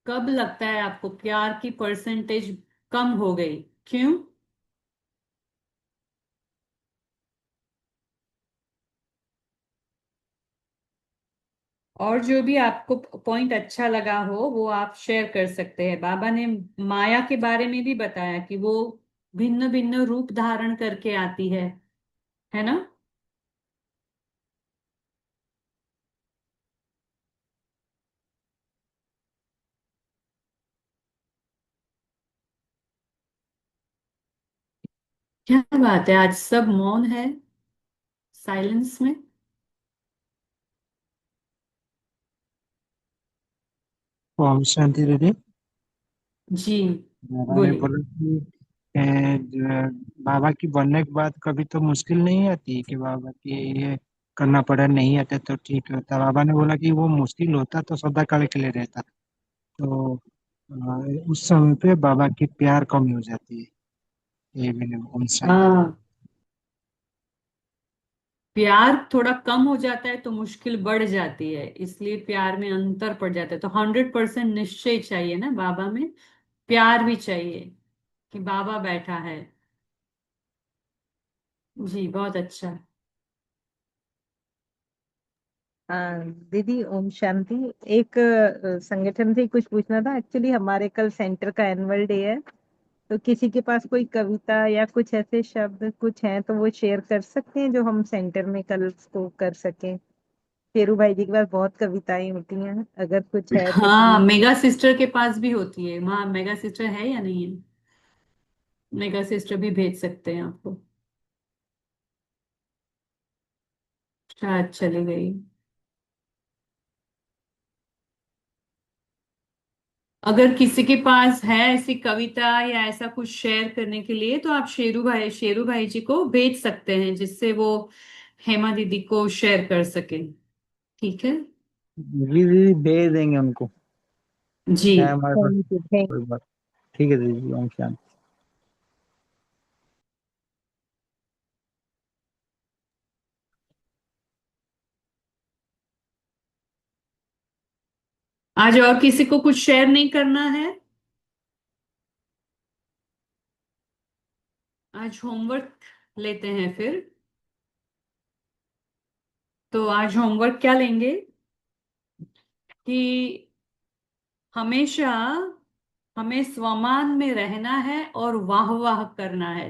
कब लगता है आपको प्यार की परसेंटेज कम हो गई? क्यों? और जो भी आपको पॉइंट अच्छा लगा हो वो आप शेयर कर सकते हैं। बाबा ने माया के बारे में भी बताया कि वो भिन्न भिन्न रूप धारण करके आती है ना? क्या बात है, आज सब मौन है, साइलेंस में। ओम शांति दीदी। जी, बाबा ने बोलिए। बोला कि बाबा की बनने के बाद कभी तो मुश्किल नहीं आती कि बाबा की ये करना पड़ा, नहीं आता तो ठीक होता। बाबा ने बोला कि वो मुश्किल होता तो सदा काल के लिए रहता। तो उस समय पे बाबा की प्यार कमी हो जाती है। ये मैंने ओम शांति। हाँ, प्यार थोड़ा कम हो जाता है तो मुश्किल बढ़ जाती है, इसलिए प्यार में अंतर पड़ जाता है। तो 100% निश्चय चाहिए ना बाबा में, प्यार भी चाहिए कि बाबा बैठा है। जी, बहुत अच्छा। दीदी ओम शांति। एक संगठन से कुछ पूछना था। एक्चुअली हमारे कल सेंटर का एनुअल डे है, तो किसी के पास कोई कविता या कुछ ऐसे शब्द कुछ हैं तो वो शेयर कर सकते हैं जो हम सेंटर में कल उसको कर सकें। शेरू भाई जी के पास बहुत कविताएं होती हैं, अगर कुछ है तो हाँ, प्लीज। मेगा सिस्टर के पास भी होती है। वहाँ मेगा सिस्टर है या नहीं है? मेगा सिस्टर भी भेज सकते हैं आपको। शायद चली गई। अगर किसी के पास है ऐसी कविता या ऐसा कुछ शेयर करने के लिए तो आप शेरू भाई जी को भेज सकते हैं, जिससे वो हेमा दीदी को शेयर कर सके। ठीक है। दीदी भेज देंगे उनको, जी। है हमारे पास थैंक यू, थैंक। कोई बात। ठीक है दीदी, ओम शांति। आज और किसी को कुछ शेयर नहीं करना है? आज होमवर्क लेते हैं फिर। तो आज होमवर्क क्या लेंगे कि हमेशा हमें स्वमान में रहना है और वाह वाह करना है।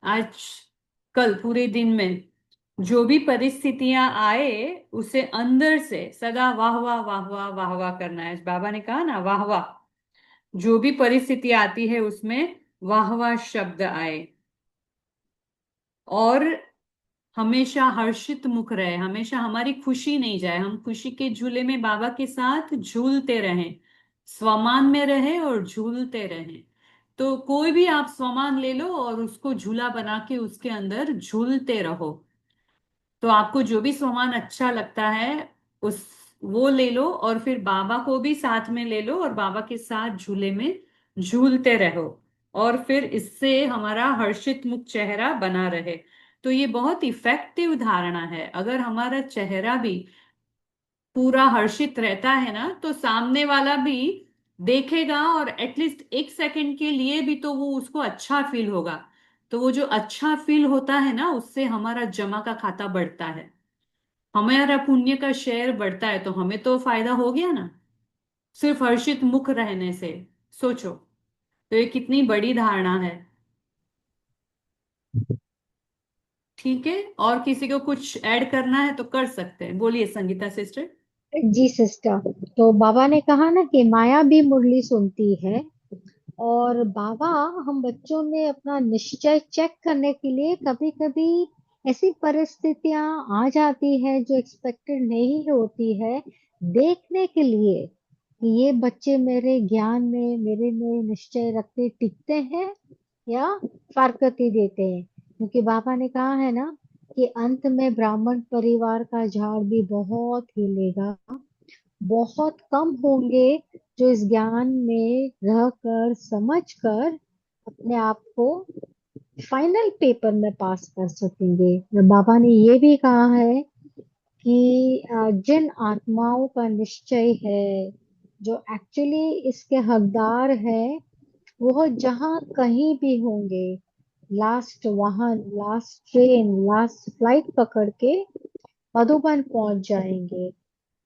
आज कल पूरे दिन में जो भी परिस्थितियां आए उसे अंदर से सदा वाह वाह वाह वाह वाह वाह करना है। बाबा ने कहा ना, वाह वाह। जो भी परिस्थिति आती है उसमें वाह वाह शब्द आए, और हमेशा हर्षित मुख रहे, हमेशा हमारी खुशी नहीं जाए, हम खुशी के झूले में बाबा के साथ झूलते रहें, स्वमान में रहे और झूलते रहें। तो कोई भी आप स्वमान ले लो और उसको झूला बना के उसके अंदर झूलते रहो। तो आपको जो भी स्वमान अच्छा लगता है उस वो ले लो, और फिर बाबा को भी साथ में ले लो और बाबा के साथ झूले में झूलते रहो, और फिर इससे हमारा हर्षित मुख चेहरा बना रहे। तो ये बहुत इफेक्टिव धारणा है। अगर हमारा चेहरा भी पूरा हर्षित रहता है ना, तो सामने वाला भी देखेगा और एटलीस्ट एक सेकंड के लिए भी तो वो उसको अच्छा फील होगा। तो वो जो अच्छा फील होता है ना, उससे हमारा जमा का खाता बढ़ता है, हमारा पुण्य का शेयर बढ़ता है, तो हमें तो फायदा हो गया ना सिर्फ हर्षित मुख रहने से। सोचो, तो ये कितनी बड़ी धारणा है। ठीक है, और किसी को कुछ ऐड करना है तो कर सकते हैं। बोलिए संगीता सिस्टर। जी सिस्टर, तो बाबा ने कहा ना कि माया भी मुरली सुनती है। और बाबा, हम बच्चों में अपना निश्चय चेक करने के लिए कभी कभी ऐसी परिस्थितियां आ जाती है जो एक्सपेक्टेड नहीं होती है, देखने के लिए कि ये बच्चे मेरे ज्ञान में, मेरे में निश्चय रखते टिकते हैं या फारकती देते हैं। क्योंकि बाबा ने कहा है ना कि अंत में ब्राह्मण परिवार का झाड़ भी बहुत हिलेगा, बहुत कम होंगे जो इस ज्ञान में रहकर समझ कर अपने आप को फाइनल पेपर में पास कर सकेंगे। और बाबा ने ये भी कहा है कि जिन आत्माओं का निश्चय है, जो एक्चुअली इसके हकदार है, वो जहाँ कहीं भी होंगे, लास्ट वाहन, लास्ट ट्रेन, लास्ट फ्लाइट पकड़ के मधुबन पहुंच जाएंगे।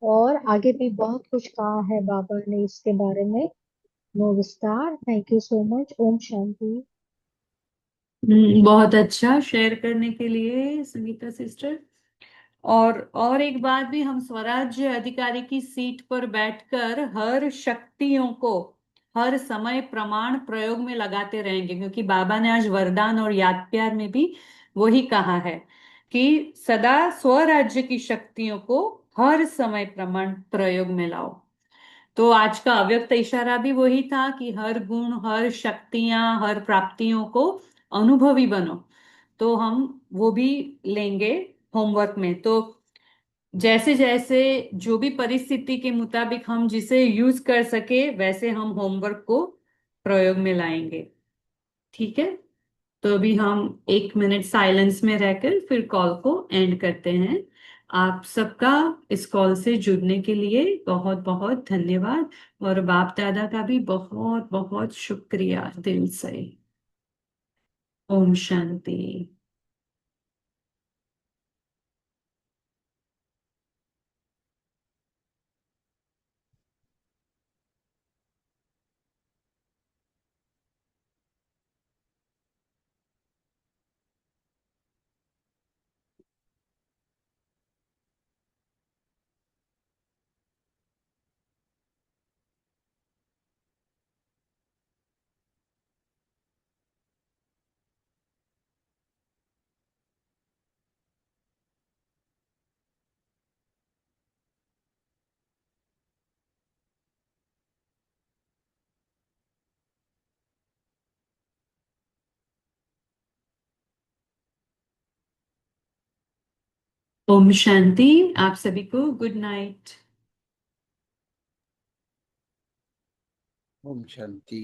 और आगे भी बहुत कुछ कहा है बाबा ने इसके बारे में, नो विस्तार। Thank you so much. ओम शांति। बहुत अच्छा शेयर करने के लिए संगीता सिस्टर। और एक बात भी, हम स्वराज्य अधिकारी की सीट पर बैठकर हर शक्तियों को हर समय प्रमाण प्रयोग में लगाते रहेंगे, क्योंकि बाबा ने आज वरदान और याद प्यार में भी वही कहा है कि सदा स्वराज्य की शक्तियों को हर समय प्रमाण प्रयोग में लाओ। तो आज का अव्यक्त इशारा भी वही था कि हर गुण, हर शक्तियां, हर प्राप्तियों को अनुभवी बनो। तो हम वो भी लेंगे होमवर्क में। तो जैसे जैसे जो भी परिस्थिति के मुताबिक हम जिसे यूज कर सके वैसे हम होमवर्क को प्रयोग में लाएंगे। ठीक है, तो अभी हम 1 मिनट साइलेंस में रहकर फिर कॉल को एंड करते हैं। आप सबका इस कॉल से जुड़ने के लिए बहुत बहुत धन्यवाद, और बाप दादा का भी बहुत बहुत शुक्रिया दिल से। ओम शांति। ओम शांति। आप सभी को गुड नाइट। ओम शांति।